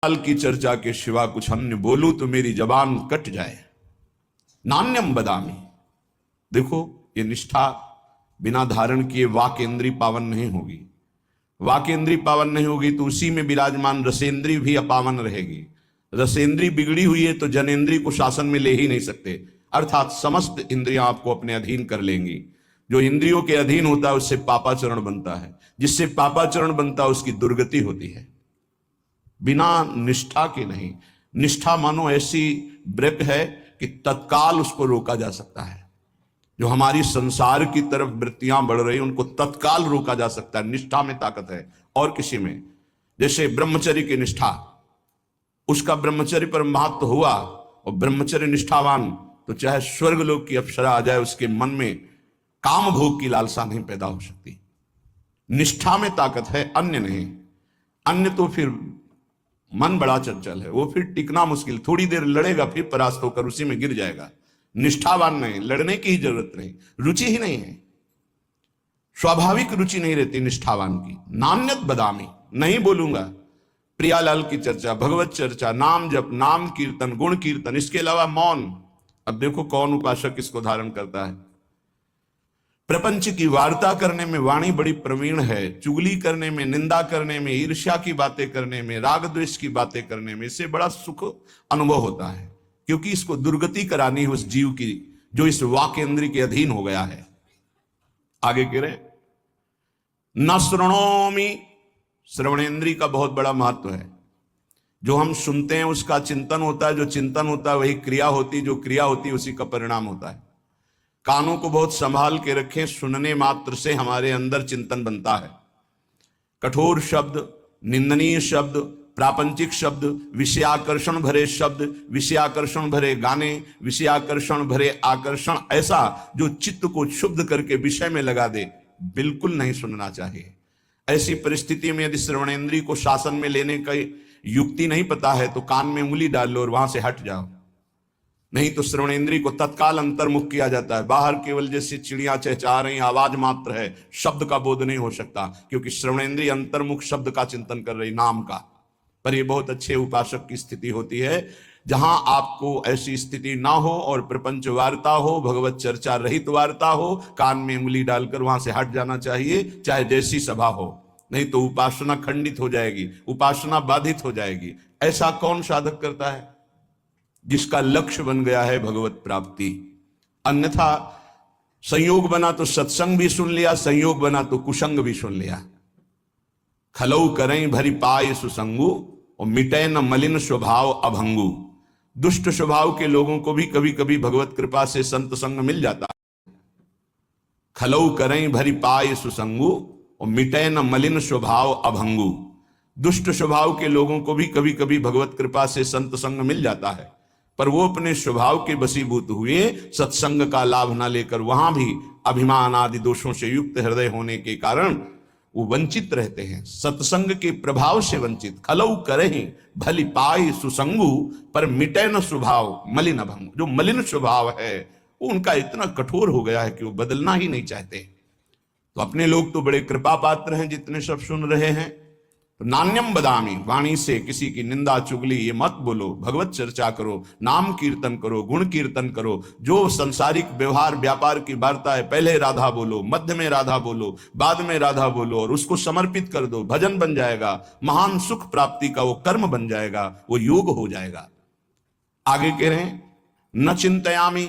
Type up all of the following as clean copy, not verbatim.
काल की चर्चा के सिवा कुछ अन्य बोलूं तो मेरी जबान कट जाए। नान्यम बदामी, देखो ये निष्ठा बिना धारण किए वाक इंद्री पावन नहीं होगी। वाक इंद्री पावन नहीं होगी तो उसी में विराजमान रसेंद्री भी अपावन रहेगी। रसेंद्री बिगड़ी हुई है तो जनेन्द्री को शासन में ले ही नहीं सकते, अर्थात समस्त इंद्रियां आपको अपने अधीन कर लेंगी। जो इंद्रियों के अधीन होता है उससे पापाचरण बनता है, जिससे पापाचरण बनता है उसकी दुर्गति होती है। बिना निष्ठा के नहीं। निष्ठा मानो ऐसी ब्रेक है कि तत्काल उसको रोका जा सकता है। जो हमारी संसार की तरफ वृत्तियां बढ़ रही उनको तत्काल रोका जा सकता है। निष्ठा में ताकत है और किसी में। जैसे ब्रह्मचर्य की निष्ठा, उसका ब्रह्मचर्य पर महत्व हुआ और ब्रह्मचर्य निष्ठावान तो चाहे स्वर्ग लोक की अप्सरा आ जाए उसके मन में काम भोग की लालसा नहीं पैदा हो सकती। निष्ठा में ताकत है, अन्य नहीं। अन्य तो फिर मन बड़ा चंचल है, वो फिर टिकना मुश्किल, थोड़ी देर लड़ेगा फिर परास्त होकर उसी में गिर जाएगा। निष्ठावान नहीं, लड़ने की ही जरूरत नहीं, रुचि ही नहीं है, स्वाभाविक रुचि नहीं रहती निष्ठावान की। नान्यत बदामी, नहीं बोलूंगा प्रियालाल की चर्चा, भगवत चर्चा, नाम जप, नाम कीर्तन, गुण कीर्तन, इसके अलावा मौन। अब देखो कौन उपासक इसको धारण करता है। प्रपंच की वार्ता करने में वाणी बड़ी प्रवीण है, चुगली करने में, निंदा करने में, ईर्ष्या की बातें करने में, राग द्वेष की बातें करने में, इससे बड़ा सुख अनुभव होता है, क्योंकि इसको दुर्गति करानी है उस जीव की जो इस वाक इंद्री के अधीन हो गया है। आगे कह रहे न श्रृणोमि, श्रवणेन्द्री का बहुत बड़ा महत्व है। जो हम सुनते हैं उसका चिंतन होता है, जो चिंतन होता है वही क्रिया होती, जो क्रिया होती है उसी का परिणाम होता है। कानों को बहुत संभाल के रखें, सुनने मात्र से हमारे अंदर चिंतन बनता है। कठोर शब्द, निंदनीय शब्द, प्रापंचिक शब्द, विषयाकर्षण भरे शब्द, विषयाकर्षण भरे गाने, विषयाकर्षण भरे आकर्षण, ऐसा जो चित्त को क्षुब्ध करके विषय में लगा दे, बिल्कुल नहीं सुनना चाहिए। ऐसी परिस्थिति में यदि श्रवणेन्द्रिय को शासन में लेने का युक्ति नहीं पता है तो कान में उंगली डाल लो और वहां से हट जाओ, नहीं तो श्रवणेन्द्रिय को तत्काल अंतर्मुख किया जाता है। बाहर केवल जैसे चिड़िया चहचहा रही आवाज मात्र है, शब्द का बोध नहीं हो सकता, क्योंकि श्रवणेन्द्रिय अंतर्मुख शब्द का चिंतन कर रही, नाम का। पर यह बहुत अच्छे उपासक की स्थिति होती है जहां आपको ऐसी स्थिति ना हो और प्रपंच वार्ता हो, भगवत चर्चा रहित वार्ता हो, कान में उंगली डालकर वहां से हट जाना चाहिए, चाहे जैसी सभा हो, नहीं तो उपासना खंडित हो जाएगी, उपासना बाधित हो जाएगी। ऐसा कौन साधक करता है? जिसका लक्ष्य बन गया है भगवत प्राप्ति। अन्यथा संयोग बना तो सत्संग भी सुन लिया, संयोग बना तो कुसंग भी सुन लिया। खलऊ करें भरी पाए सुसंगु और मिटे न मलिन स्वभाव अभंगु। दुष्ट स्वभाव के लोगों को भी कभी कभी भगवत कृपा से संत संग मिल जाता है। खलऊ करें भरी पाए सुसंगु और मिटे न मलिन स्वभाव अभंगु। दुष्ट स्वभाव के लोगों को भी कभी कभी भगवत कृपा से संत संग मिल जाता है, पर वो अपने स्वभाव के वशीभूत हुए सत्संग का लाभ ना लेकर वहां भी अभिमान आदि दोषों से युक्त हृदय होने के कारण वो वंचित रहते हैं, सत्संग के प्रभाव से वंचित। खलऊ करहि भली पाई सुसंगु पर मिटे न स्वभाव मलिन अभंग। जो मलिन स्वभाव है वो उनका इतना कठोर हो गया है कि वो बदलना ही नहीं चाहते। तो अपने लोग तो बड़े कृपा पात्र हैं जितने सब सुन रहे हैं। तो नान्यम बदामी, वाणी से किसी की निंदा चुगली ये मत बोलो, भगवत चर्चा करो, नाम कीर्तन करो, गुण कीर्तन करो। जो संसारिक व्यवहार व्यापार की वार्ता है, पहले राधा बोलो, मध्य में राधा बोलो, बाद में राधा बोलो और उसको समर्पित कर दो, भजन बन जाएगा, महान सुख प्राप्ति का वो कर्म बन जाएगा, वो योग हो जाएगा। आगे कह रहे हैं न चिंतयामी,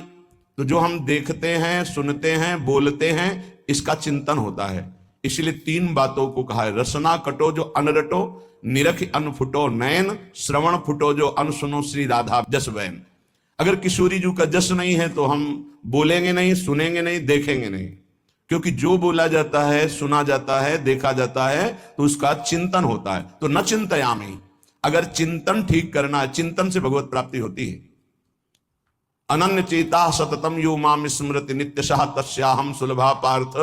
तो जो हम देखते हैं, सुनते हैं, बोलते हैं, इसका चिंतन होता है। इसलिए तीन बातों को कहा है। रसना कटो जो अनरटो, निरख अनफुटो नयन, श्रवण फुटो जो अनसुनो श्री राधा जस वैन। अगर किशोरी जी का जस नहीं है तो हम बोलेंगे नहीं, सुनेंगे नहीं, देखेंगे नहीं, क्योंकि जो बोला जाता है, सुना जाता है, देखा जाता है तो उसका चिंतन होता है। तो न चिंतयामी, अगर चिंतन ठीक करना है, चिंतन से भगवत प्राप्ति होती है। अनन्य चेता सततम यो माम स्मृति नित्यशः तस्याहम सुलभा पार्थ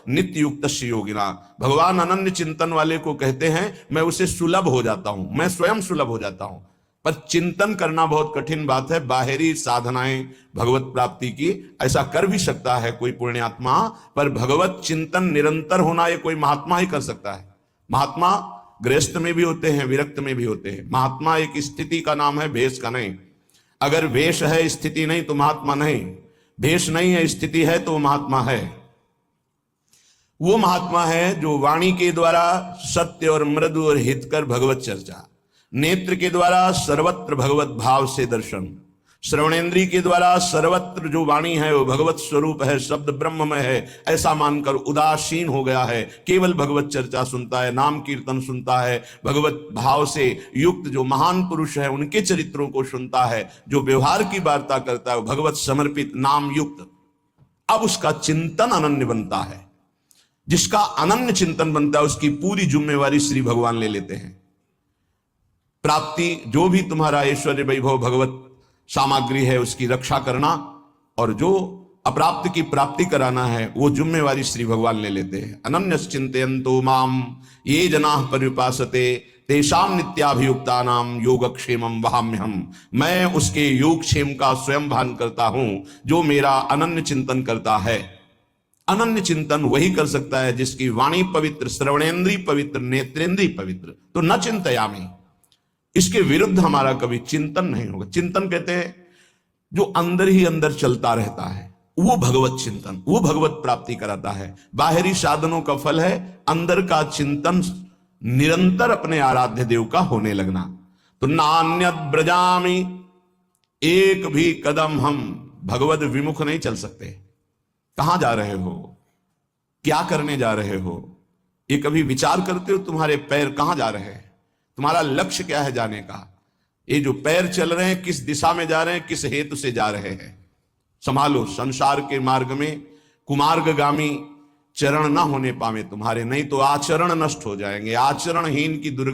नित्य युक्त योगिना। भगवान अनन्य चिंतन वाले को कहते हैं मैं उसे सुलभ हो जाता हूं, मैं स्वयं सुलभ हो जाता हूं। पर चिंतन करना बहुत कठिन बात है। बाहरी साधनाएं भगवत प्राप्ति की ऐसा कर भी सकता है कोई पुण्यात्मा, पर भगवत चिंतन निरंतर होना ये कोई महात्मा ही कर सकता है। महात्मा गृहस्थ में भी होते हैं, विरक्त में भी होते हैं। महात्मा एक स्थिति का नाम है, भेष का नहीं। अगर वेश है, स्थिति नहीं, तो महात्मा नहीं। भेष नहीं है, स्थिति है, तो महात्मा है। वो महात्मा है जो वाणी के द्वारा सत्य और मृदु और हितकर भगवत चर्चा, नेत्र के द्वारा सर्वत्र भगवत भाव से दर्शन, श्रवणेन्द्रिय के द्वारा सर्वत्र जो वाणी है वो भगवत स्वरूप है, शब्द ब्रह्म में है, ऐसा मानकर उदासीन हो गया है, केवल भगवत चर्चा सुनता है, नाम कीर्तन सुनता है, भगवत भाव से युक्त जो महान पुरुष है उनके चरित्रों को सुनता है, जो व्यवहार की वार्ता करता है वो भगवत समर्पित नाम युक्त। अब उसका चिंतन अनन्य बनता है। जिसका अनन्य चिंतन बनता है उसकी पूरी जिम्मेवारी श्री भगवान ले लेते हैं। प्राप्ति, जो भी तुम्हारा ऐश्वर्य वैभव भगवत सामग्री है उसकी रक्षा करना, और जो अप्राप्त की प्राप्ति कराना है वो जिम्मेवारी श्री भगवान ले लेते हैं। अनन्य चिंतयन्तो माम ये जनाः पर्युपासते तेषां नित्याभियुक्तानां योगक्षेमं वहाम्यहम्। मैं उसके योगक्षेम का स्वयं भान करता हूं जो मेरा अनन्य चिंतन करता है। अनन्य चिंतन वही कर सकता है जिसकी वाणी पवित्र, श्रवणेन्द्रिय पवित्र, नेत्रेंद्रिय पवित्र। तो न चिंतयामि, इसके विरुद्ध हमारा कभी चिंतन नहीं होगा। चिंतन कहते हैं जो अंदर ही अंदर चलता रहता है, वो भगवत चिंतन, वो भगवत प्राप्ति कराता है। बाहरी साधनों का फल है अंदर का चिंतन, निरंतर अपने आराध्य देव का होने लगना। तो नान्यद ब्रजामि, एक भी कदम हम भगवत विमुख नहीं चल सकते। कहां जा रहे हो, क्या करने जा रहे हो, ये कभी विचार करते हो? तुम्हारे पैर कहां जा रहे हैं, तुम्हारा लक्ष्य क्या है जाने का? ये जो पैर चल रहे हैं किस दिशा में जा रहे हैं, किस हेतु से जा रहे हैं? संभालो, संसार के मार्ग में कुमार्गगामी चरण ना होने पावे तुम्हारे, नहीं तो आचरण नष्ट हो जाएंगे। आचरणहीन की दुर्गति